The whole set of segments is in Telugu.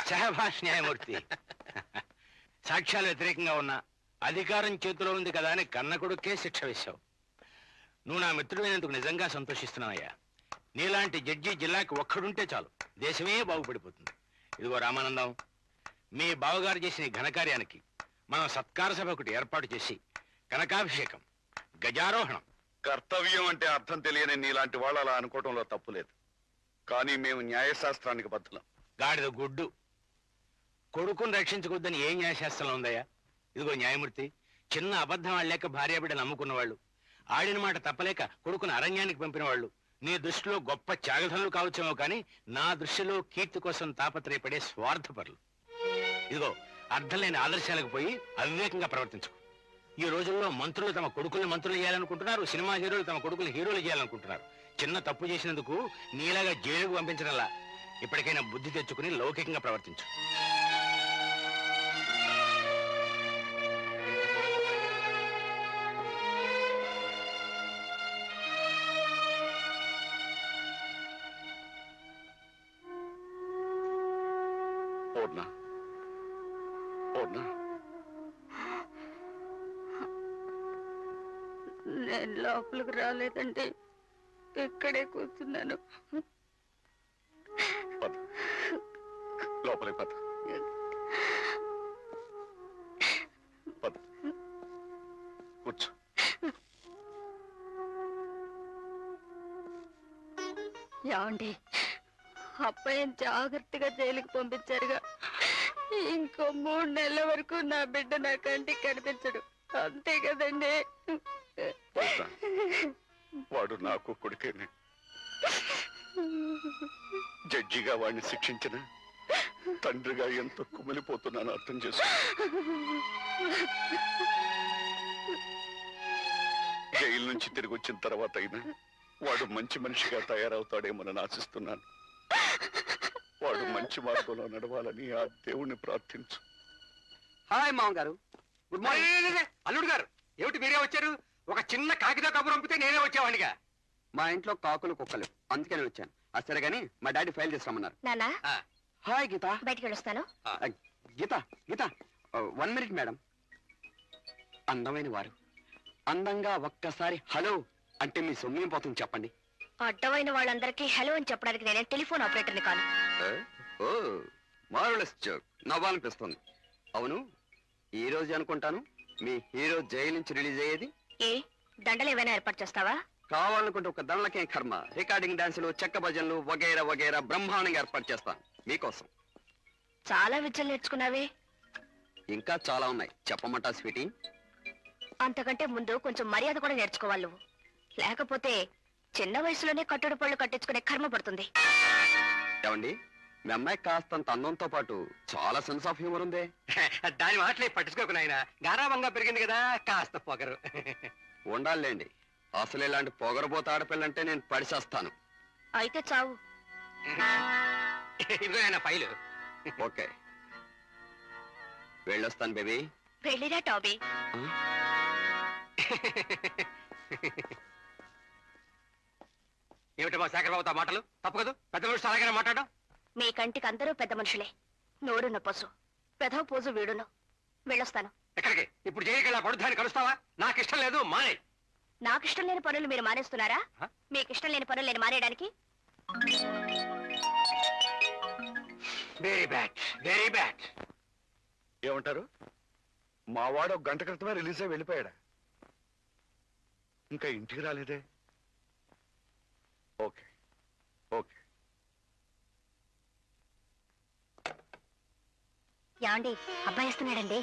శహభాష్ న్యాయమూర్తి. సాక్ష్యాలు వ్యతిరేకంగా ఉన్నా అధికారం చేతిలో ఉంది కదా అని కన్న కొడుకే శిక్ష వేశావు. నువ్వు నా మిత్రుడైనందుకు నిజంగా సంతోషిస్తున్నావయ్యా. నీలాంటి జడ్జి జిల్లాకి ఒక్కడుంటే చాలు, దేశమే బాగుపడిపోతుంది. ఇదిగో రామానందం, మీ బావగారు చేసిన ఘనకార్యానికి మనం సత్కార సభ ఒకటి ఏర్పాటు చేసి కనకాభిషేకం, గజారోహణం. కర్తవ్యం అంటే అర్థం తెలియని నీలాంటి వాళ్ళు అలా అనుకోవటంలో తప్పులేదు. కానీ మేము న్యాయశాస్త్రానికి బద్దులం. గాడిద గుడ్డు. కొడుకుని రక్షించకొద్దని ఏ న్యాయశాస్త్రంలో ఉందయ్యా? ఇదిగో న్యాయమూర్తి, చిన్న అబద్ధం ఆడలేక భార్యాబిడ్డ నమ్ముకున్న వాళ్ళు, ఆడిన మాట తప్పలేక కొడుకుని అరణ్యానికి పంపిన వాళ్ళు నీ దృష్టిలో గొప్ప త్యాగధనులు కావచ్చేమో కానీ నా దృష్టిలో కీర్తి కోసం తాపత్రయపడే స్వార్థపరులు. ఇదిగో అర్థం లేని ఆదర్శాలకు పోయి అవివేకంగా ప్రవర్తించుకో. ఈ రోజుల్లో మంత్రులు తమ కొడుకుల్ని మంత్రులు చేయాలనుకుంటున్నారు, సినిమా హీరోలు తమ కొడుకులు హీరోలు చేయాలనుకుంటున్నారు. చిన్న తప్పు చేసినందుకు నీలాగా జైలుకు పంపించడంలా ఇప్పటికైనా బుద్ధి తెచ్చుకుని లౌకికంగా ప్రవర్తించు. నేను లోపలికి రాలేదండి, ఇక్కడే కూర్చున్నాను. లోపలికి పద. కూర్చో. ఏమండి, అబ్బాయిని జాగ్రత్తగా జైలుకి పంపించారుగా. ఇంకో 3 నెలల వరకు నా బిడ్డ నా కంటికి కనిపించడు, అంతే కదండి? వాడు నాకు కొడుకేనే. జడ్జిగా వాడిని శిక్షించిన తండ్రిగా ఎంతో కుమిలిపోతున్నాను అర్థం చేసుకో. జైలు నుంచి తిరిగి వచ్చిన తర్వాత అయినా వాడు మంచి మనిషిగా తయారవుతాడేమోనని ఆశిస్తున్నాను. వాడు మంచి మార్గంలో నడవాలని ఆ దేవుణ్ణి ప్రార్థించు. హాయ్ మామగారు. Good morning. అల్లుడు గారు, ఏమిటి మీరే వచ్చారు? ఒక చిన్న కాకితో కబురు పంపితే నేనే వచ్చేవాడిగా. మా ఇంట్లో కాకులు కుక్కలు, అందుకని వచ్చాను. సరే గానీ మా డాడీ ఫైల్ తీసుకురమ్మన్నారు. నానా, హాయ్ గీత. బయటికి వెళ్ళొస్తాను. గీత గీత 1 మినిట్ మేడం. అందమైన వారు అందంగా ఒక్కసారి హలో అంటే మీ సొమ్మేం పోతుంది చెప్పండి. అడ్డమైన వాళ్ళందరికీ హలో అని చెప్పడానికి నేనే టెలిఫోన్ ఆపరేటర్ని కాను. ఓ మార్వెలస్ జోక్, నవ్వాలనిపిస్తుంది. అవును, ఈ రోజు అనుకుంటాను మీ హీరో జైలు నుంచి రిలీజ్ అయ్యేది. ఏ దండలు ఏమైనా ఏర్పాటు చేస్తావా? కావాలనుకుంటే ఒక దండలకేం కర్మ, రికార్డింగ్ డాన్సులు, చెక్క భజనలు వగైరా వగైరా బ్రహ్మాండంగా ఏర్పాటు చేస్తాను మీకోసం. చాలా విద్యలు నేర్చుకున్నావే. ఇంకా చాలా ఉన్నాయి, చెప్పమంటా స్వీటీ? అంతకంటే ముందు కొంచెం మర్యాద కూడా నేర్చుకోవాలి నువ్వు, లేకపోతే చిన్న వయసులోనే కట్టుడు పళ్ళు కట్టించుకునే కర్మ పడుతుంది. ఏమండి, మీ అమ్మాయి కాస్తంత అందంతో పాటు చాలా సెన్స్ ఆఫ్ హ్యూమర్ ఉంది. దాని మాటలే పట్టించుకోకు నాయనా, గారాబంగా పెరిగింది కదా, కాస్త పొగరు ఉండాలండి. అసలు ఇలాంటి పొగరబోత ఆడపిల్లంటే నేను పడిచేస్తాను. అయితే చావు. ఇదిగో ఫైలు. ఓకే, వెళ్ళొస్తాను బేబీ. వెళ్ళిరా టాబీ. ఏమిటమ్మా శేఖరబాబుతో మాటలు? తప్పు కదా, పెద్ద మనుషులు అలాగనే మాట్లాడడం. మీ కంటికి అందరూ పెద్ద మనుషులే. నోడున్న పశు, పెదవ పోజు వీడును. వెళ్ళొస్తాను. ఎక్కడికి? ఇప్పుడు జైలుకెళ్ళా పడుద్దాన్ని కలుస్తావా? నాకు ఇష్టం లేదు, మానే. నాకు ఇష్టం లేని పనులు మీరు మానేస్తున్నారా? మీకు ఇష్టం లేని పనులు నేను మానేయడానికి? Very bad, very bad. ఏమంటారు? మావాడు 1 గంట క్రితమే రిలీజ్ అయి వెళ్ళిపోయాడా? ఇంకా ఇంటికి రాలేదే. Okay okay. యాండి, అబ్బాయి వస్తున్నాడండి.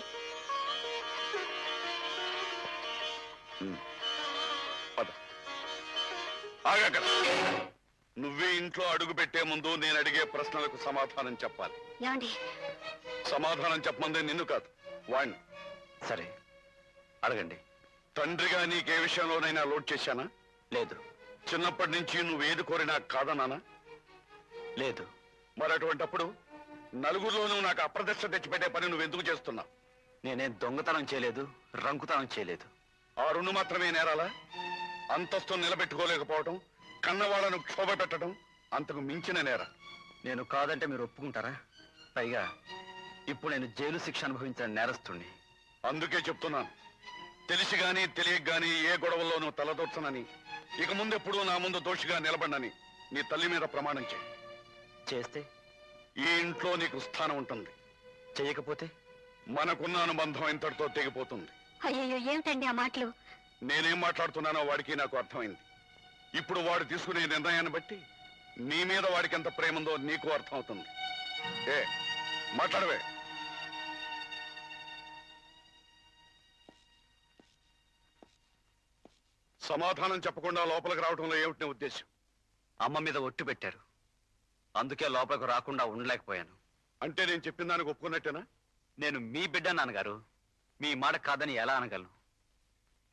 నువ్వే ఇంట్లో అడుగు పెట్టే ముందు నేను అడిగే ప్రశ్నలకు సమాధానం చెప్పాలి. యాండి, సమాధానం చెప్పమందే నిన్ను కాదు, వాణ్ణి. సరే అడగండి. తండ్రిగా నీకే విషయంలోనైనా లోడ్ చేశానా? లేదు. చిన్నప్పటి నుంచి నువ్వేది కోరినా కాదన్నానా? లేదు. మరి అటువంటప్పుడు నలుగురిలోనూ నాకు అప్రదిష్ట తెచ్చిపెట్టే పని నువ్వెందుకు చేస్తున్నావు? నేనేం దొంగతనం చేయలేదు, రంకుతనం చేయలేదు. ఆ 2 మాత్రమే నేరాలా? అంతస్తు నిలబెట్టుకోలేకపోవటం, కన్నవాళ్లను క్షోభ పెట్టడం అంతకు మించిన నేర. నేను కాదంటే మీరు ఒప్పుకుంటారా? పైగా ఇప్పుడు నేను జైలు శిక్ష అనుభవించిన నేరస్తుణ్ణి. అందుకే చెప్తున్నాను, తెలిసి గాని తెలియక గాని ఏ గొడవల్లోనూ తలదొచ్చనని, ఇక ముందెప్పుడు నా ముందు దోషిగా నిలబడనని నీ తల్లి మీద ప్రమాణం చేయి. చేస్తే ఈ ఇంట్లో నీకు స్థానం ఉంటుంది. చెయ్యకపోతే మనకున్న అనుబంధం ఇంతటితో తెగిపోతుంది. అయ్యో ఏమిటండి ఆ మాటలు? నేనేం మాట్లాడుతున్నానో వాడికి నాకు అర్థమైంది. ఇప్పుడు వాడు తీసుకునే నిర్ణయాన్ని బట్టి నీ మీద వాడికి ఎంత ప్రేమ ఉందో నీకు అర్థమవుతుంది. ఏ మాట్లాడవే? సమాధానం చెప్పకుండా లోపలికి రావడంలో ఏమిటి నీ ఉద్దేశం? అమ్మ మీద ఒట్టు పెట్టారు, అందుకే లోపలికి రాకుండా ఉండలేకపోయాను. అంటే నేను చెప్పిన దానికి ఒప్పుకున్నట్టేనా? నేను మీ బిడ్డ నాన్నగారు, మీ మాట కాదని ఎలా అనగలను?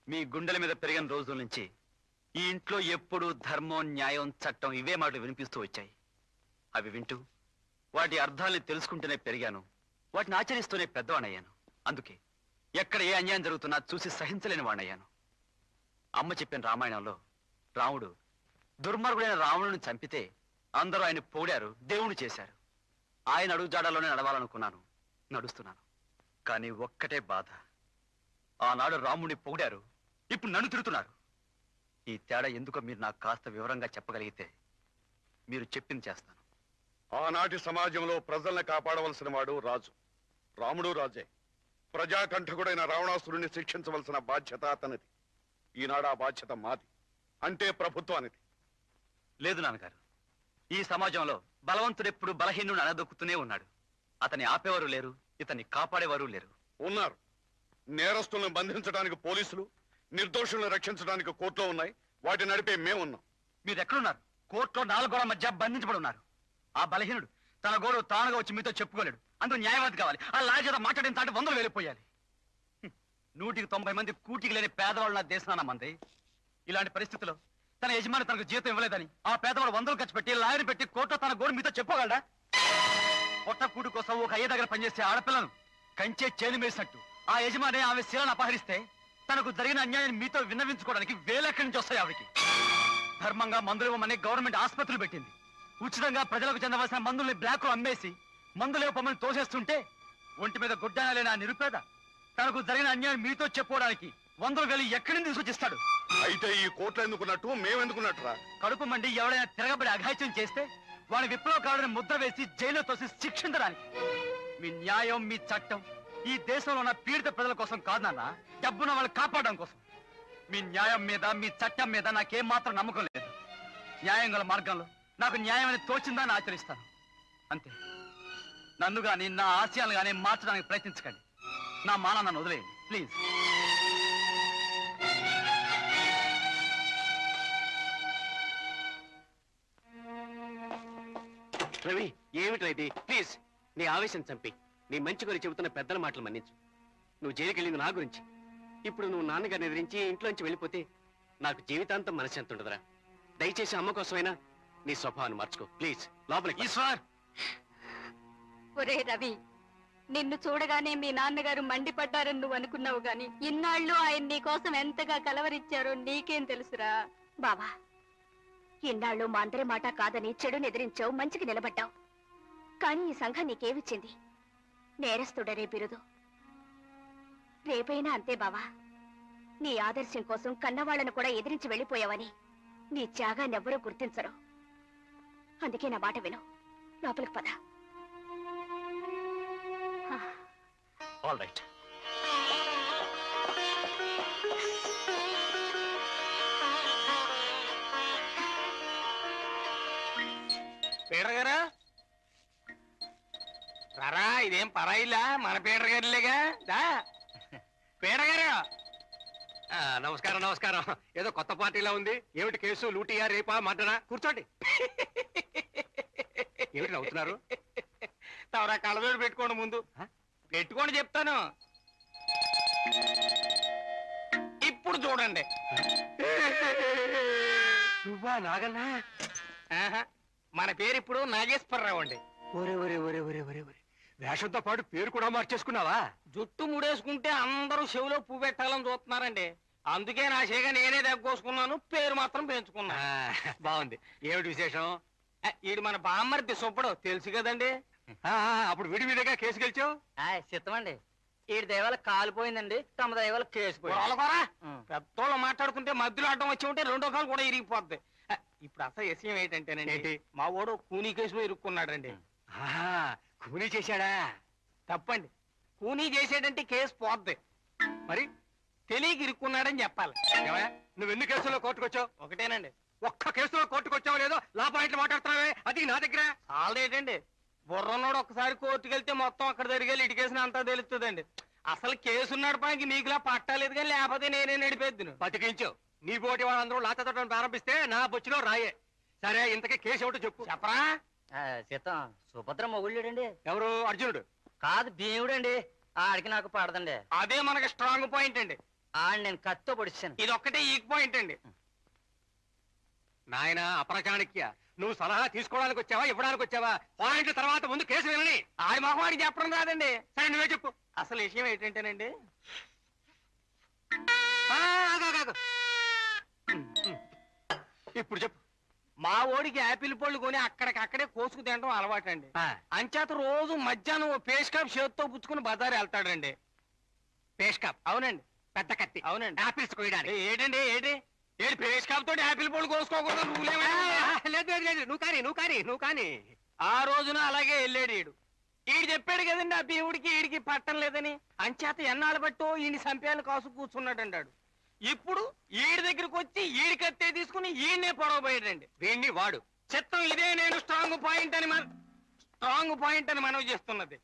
మీ గుండెల మీద పెరిగిన రోజుల నుంచి ఈ ఇంట్లో ఎప్పుడు ధర్మం, న్యాయం, చట్టం ఇవే మాటలు వినిపిస్తూ వచ్చాయి. అవి వింటూ వాటి అర్థాలని తెలుసుకుంటూనే పెరిగాను, వాటిని ఆచరిస్తూనే పెద్దవాణయ్యాను. అందుకే ఎక్కడ ఏ అన్యాయం జరుగుతున్నా చూసి సహించలేని వాణ్ణయ్యాను. అమ్మ చెప్పిన రామాయణంలో రాముడు దుర్మార్గుడైన రావణుని చంపితే అందరూ ఆయన పొగిడారు, దేవుణ్ణి చేశారు. ఆయన అడుగుజాడలోనే నడవాలనుకున్నాను, నడుస్తున్నాను. కానీ ఒక్కటే బాధ, ఆనాడు రాముడిని పొగిడారు, ఇప్పుడు నన్ను తిడుతున్నారు. ఈ తేడా ఎందుకో మీరు నాకు కాస్త వివరంగా చెప్పగలిగితే మీరు చెప్పింది చేస్తాను. ఆనాటి సమాజంలో ప్రజల్ని కాపాడవలసిన వాడు రాజు. రాముడు రాజే. ప్రజాకంఠకుడైన రావణాసురుణ్ణి శిక్షించవలసిన బాధ్యత అతనిది. ఈనాడు ఆ బాధ్యత మాది, అంటే ప్రభుత్వానిది. లేదు నాన్నగారు, ఈ సమాజంలో బలవంతుడెప్పుడు బలహీనుడు అనదొక్కుతూనే ఉన్నాడు. అతన్ని ఆపేవారు లేరు, ఇతన్ని కాపాడేవారు లేరు. ఉన్నారు. నేరస్తులను బంధించడానికి పోలీసులు, నిర్దోషులను రక్షించడానికి కోర్టులో ఉన్నాయి. వాటిని నడిపే మేమున్నాం. మీరు ఎక్కడున్నారు? కోర్టులో 4 గోడల మధ్య బంధించబడి ఉన్నారు. ఆ బలహీనుడు తన గోడు తానుగా వచ్చి మీతో చెప్పుకోలేడు. అందుకు న్యాయవాది కావాలి. ఆ లాజేత మాట్లాడిన తాటి 100 వెళ్ళిపోయాలి. 190 మంది కూటికి లేని పేదవాళ్ళు నా దేశాన మంది. ఇలాంటి పరిస్థితుల్లో తన యజమాని తనకు జీతం ఇవ్వలేదని ఆ పేదవాడు 100 ఖర్చు పెట్టి లాయర్ పెట్టి కోర్టులో తన గోడు మీతో చెప్పుకోగలడా? పొట్ట కూడు కోసం ఒక అయ్య దగ్గర పనిచేసే ఆడపిల్లను కంచే చేను వేసినట్టు ఆ యజమాని ఆమె శీలను అపహరిస్తే తనకు జరిగిన అన్యాయాన్ని మీతో విన్నవించుకోవడానికి వేలెక్కడి నుంచి వస్తాయి ఆవిడికి. ధర్మంగా మందులు ఇవ్వమని గవర్నమెంట్ ఆసుపత్రులు పెట్టింది. ఉచితంగా ప్రజలకు చెందవలసిన మందుల్ని బ్లాక్ లో అమ్మేసి మందులు ఇవ్వమని తోసేస్తుంటే ఒంటి మీద గుడ్డన లేని ఆ నిరుపేద తనకు జరిగిన అన్యాయం మీతో చెప్పుకోవడానికి 100,000 ఎక్కడి నుంచి తీసుకొచ్చిస్తాడు? అయితే ఈ కోర్టులు ఎందుకున్నట్టు, మేమెందుకున్నట్టురా? కడుపు మండి ఎవరైనా తిరగబడి అఘాయిత్యం చేస్తే వాడి విప్లవకారుని ముద్ర వేసి జైల్లో తోసి శిక్షించడానికి. మీ న్యాయం, మీ చట్టం ఈ దేశంలో ఉన్న పీడిత ప్రజల కోసం కాదు నాన్న, డబ్బున వాళ్ళు కాపాడడం కోసం. మీ న్యాయం మీద, మీ చట్టం మీద నాకేం మాత్రం నమ్మకం లేదు. న్యాయం గల మార్గంలో నాకు న్యాయం అని తోచిందని ఆచరిస్తాను అంతే. నన్ను గాని నా ఆశయాలు గాని మార్చడానికి ప్రయత్నించకండి. నా మాన నన్ను వదిలేయండి ప్లీజ్. రవి, ఏమిటి ఇది? ప్లీజ్, నీ ఆవేశం చంపి నీ మంచి గురించి చెబుతున్న పెద్దల మాటలు మన్నించు. నువ్వు జైలుకి వెళ్ళింది నా గురించి. ఇప్పుడు నువ్వు నాన్నగారిని ఎదిరించి ఇంట్లోంచి వెళ్ళిపోతే నాకు జీవితాంతం మనశ్శాంతి ఉండదురా. దయచేసి అమ్మ కోసమైనా నీ స్వభావాన్ని మార్చుకో ప్లీజ్. లోపలికి. ఈశ్వర్, ఒరే రవి, నిన్ను చూడగానే మీ నాన్నగారు మండిపడ్డారని నువ్వు అనుకున్నావు గాని ఇన్నాళ్ళు ఆయన నీ కోసం ఎంతగా కలవరిచ్చారో నీకేం తెలుసురా? బావా, ఇన్నాళ్ళు మా అందరి మాట కాదని చెడుని ఎదిరించావు, మంచికి నిలబడ్డావు. కానీ ఈ సంఘం నీకేమిచ్చింది? నేరస్తుడనే బిరుదు. రేపైనా అంతే బావా. నీ ఆదర్శం కోసం కన్నవాళ్లను కూడా ఎదిరించి వెళ్ళిపోయావని నీ త్యాగాన్ని ఎవ్వరూ గుర్తించరు. అందుకే నా మాట విను, లోపలికి పద. All right. పీటర్ గారు రారా, ఇదేం పరాయిలా, మన పీటర్ గారిలేగా. దా పీటర్ గారు. నమస్కారం. నమస్కారం. ఏదో కొత్త పార్టీలా ఉంది. ఏమిటి కేసు? లూటియా, రేపా, మర్డరా? కూర్చోండి. ఏమిటి నవ్వుతున్నారు? తవరా కళ్ళజోడు పెట్టుకోండి. ముందు పెట్టుకోండి చెప్తాను. ఇప్పుడు చూడండి. నువ్వా నాగన్నా? మన పేరు ఇప్పుడు నాగేశ్వరరావు అండి. ఒరే ఒరే ఒరే ఒరే ఒరే ఒరే, వేషంతో పాటు పేరు కూడా మార్చేసుకున్నావా? జుట్టు ముడేసుకుంటే అందరూ చెవిలో పువ్వు పెట్టాలని చూస్తున్నారండి. అందుకే నా చేగా నేనే దగ్గోసుకున్నాను, పేరు మాత్రం పెంచుకున్నా. బాగుంది. ఏమిటి విశేషం? ఈడు మన బామ్మర్ది సుబ్బడు, తెలుసు కదండి. అప్పుడు విడి మీదగా కేసు గెలిచావు. చిత్తమండి ఈడి దైవాల కాలిపోయిందండి, తమ దైవాల కేసు పెద్దోళ్ళు మాట్లాడుకుంటే మధ్యలో అడ్డం వచ్చి ఉంటే రెండో కాలు కూడా ఇరిగిపోద్ది. ఇప్పుడు అసలు విషయం ఏంటంటేనండి, మా వాడు కూనీ కేసులో ఇరుక్కున్నాడండి. కూనీ చేశాడా? తప్పండి, కూనీ చేసాడంటే కేసు పోద్ది. మరి తెలియక ఇరుక్కున్నాడని చెప్పాలి. నువ్వు ఎన్ని కేసుల్లో కోర్టుకొచ్చావు? ఒకటేనండి. ఒక్క కేసులో కోర్టుకొచ్చావు లేదో లా పాయింట్లు మాట్లాడుతున్నావే, అది నా దగ్గర. ఏంటండి బుర్రన్నోడు ఒక్కసారి కోర్టుకు వెళ్తే మొత్తం అక్కడ జరిగే లిటికేషన్ అంతా తెలుస్తుందండి. అసలు కేసు నడపడానికి నీకులా పట్టాలేదు కానీ లేకపోతే నేనే నడిపేద్దును. బతికించావు. నీ పోటీ వాళ్ళందరూ లాతతో ప్రారంభిస్తే నా బొచ్చులో రాయే. సరే, ఇంతకీ కేసు ఏమిటో చెప్పు. చెప్పరా? చిత్తం సుభద్ర మొగుళ్ళుడండి. ఎవరు? అర్జునుడు కాదు, భీముడండి. ఆడికి నాకు పడదండి. అదే మనకి స్ట్రాంగ్ పాయింట్ అండి. ఆడి నేను కత్తో పొడిచాను. ఇది ఒక్కటే ఈక్ పాయింట్ అండి. నాయన అప్రచాణిక్య, నువ్వు సలహా తీసుకోవడానికి వచ్చావా, ఇవ్వడానికి వచ్చావా? పాయింట్ల తర్వాత ముందు కేసు వినని. ఆడి మొహవాడికి చెప్పడం రాదండి. సరే, నువ్వే చెప్పు. అసలు విషయం ఏంటంటేనండి, ఇప్పుడు చెప్పు. మా ఓడికి యాపిల్ పళ్ళు కొని అక్కడికక్కడే కోసుకు తినడం అలవాటండి. అంచేత రోజు మధ్యాహ్నం పేస్ కాప్ చేతితో పుచ్చుకుని బజారు వెళ్తాడండి. Face cap? అవునండి. పెద్ద కత్తి? అవునండి. యాపిల్స్ కోయడానికి. ఏంటండి ఏంటి పేస్ కాప్ తోటి యాపిల్ పళ్ళు కోసుకోకూడదు రూలే? లేదు లేదు, నువ్వు కానీ. ఆ రోజున అలాగే వెళ్ళాడు ఈడు. ఈడు చెప్పాడు కదండి ఆ భీముడికి ఈడికి పట్టం లేదని. అంచేత ఎన్నాళ్ళు బట్టో ఈయన సంపేయాలు కాసు కూర్చున్నాడంటాడు. ఇప్పుడు ఈడి దగ్గరకు వచ్చి ఈడి కత్తే తీసుకుని ఈయన్నే పొడవబోయాడండి. వీడిని వాడు. చిత్తం ఇదే నేను స్ట్రాంగ్ పాయింట్ అని మనవి చేస్తున్నది.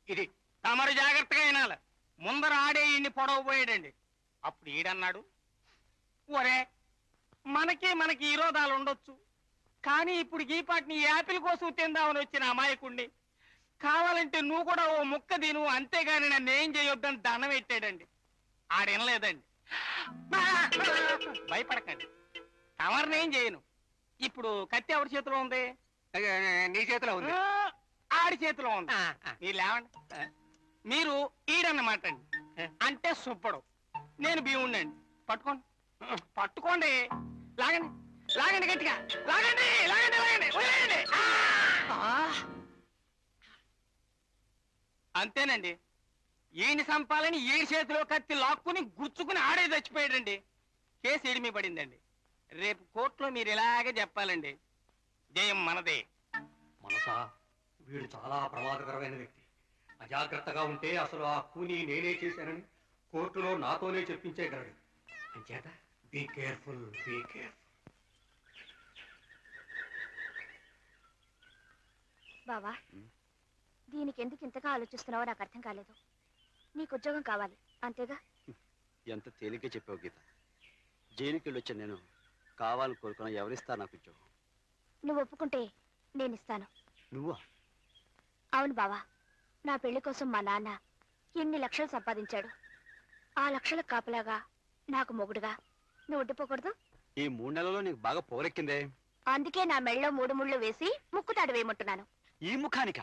ఇది తమరు జాగ్రత్తగా వినాలి. ముందర ఆడే ఈయన్ని పొడవబోయాడండి. అప్పుడు ఈడన్నాడు, ఒరే మనకి విరోధాలు ఉండొచ్చు, కానీ ఇప్పుడు ఈ పాటిని యాపిల్ కోసం తిందామని వచ్చిన అమాయకుణ్ణి, కావాలంటే నువ్వు కూడా ఓ ముక్క తిను, అంతేగాని నన్ను ఏం చేయొద్దని దండం పెట్టాడండి. ఆడనలేదండి. భయపడకండి, తమరినేం చేయను. ఇప్పుడు కత్తి ఎవరి చేతిలో ఉంది? నీ చేతిలో ఉంది. ఆడి చేతిలో ఉంది. మీరు లేవండి. మీరు ఈడన్నమాట అండి. అంటే సుబ్బడు, నేను భీముండండి. పట్టుకోండి. లాగండి గట్టిగా లాగండి. వదిలేయండి. అంతేనండి. ఈయన సంపాలని ఈడి చేతిలో కత్తి లాక్కుని గుచ్చుకుని ఆడే చచ్చిపోయాడండి. కేసు ఎడిమి పడిందండి. రేపు కోర్టులో మీరు ఇలాగే చెప్పాలండి, జయం మనదే. మనసా, వీడు చాలా ప్రమాదకరమైన వ్యక్తి. అజాగ్రత్తగా ఉంటే అసలు ఆ కూని నేనే చేశానని కోర్టులో నాతోనే చెప్పించేయగలడు. అంచేత బీ కేర్ఫుల్. బావా, దీనికి ఎందుకు ఇంతగా ఆలోచిస్తున్నావో నాకు అర్థం కాలేదు. నీకు ఉద్యోగం కావాలి అంతేగా? ఎంత తేలిగ్గా చెప్పావు గీత. జైలుకి వెళ్ళొచ్చా నేను? కావాలని కోరుకున్నా ఎవరిస్తా నాకు ఉద్యోగం? నువ్వు ఒప్పుకుంటే నేను ఇస్తాను. నువ్వా? అవును బావా, నా పెళ్లి కోసం మా నాన్న ఎన్ని లక్షలు సంపాదించాడు. ఆ లక్షలకు కాపలాగా నాకు మొగుడుగా నువ్వు ఉండిపోకూడదు? ఈ 3 నెలల్లో నీకు బాగా పోరెక్కిందే. అందుకే నా మెళ్ళలో 3 ముళ్ళు వేసి ముక్కుతాడు వేయమంటున్నాను. ఈ ముఖానిక?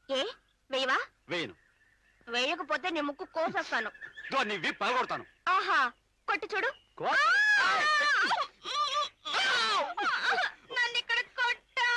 ఏ వేయవా? వేయను. వేయకపోతే నీ ముక్కు కోసేస్తాను. నీ విప్ పగలగొడతాను. ఆహా, కొట్టి చూడు. నన్ను ఇక్కడ కొట్టా.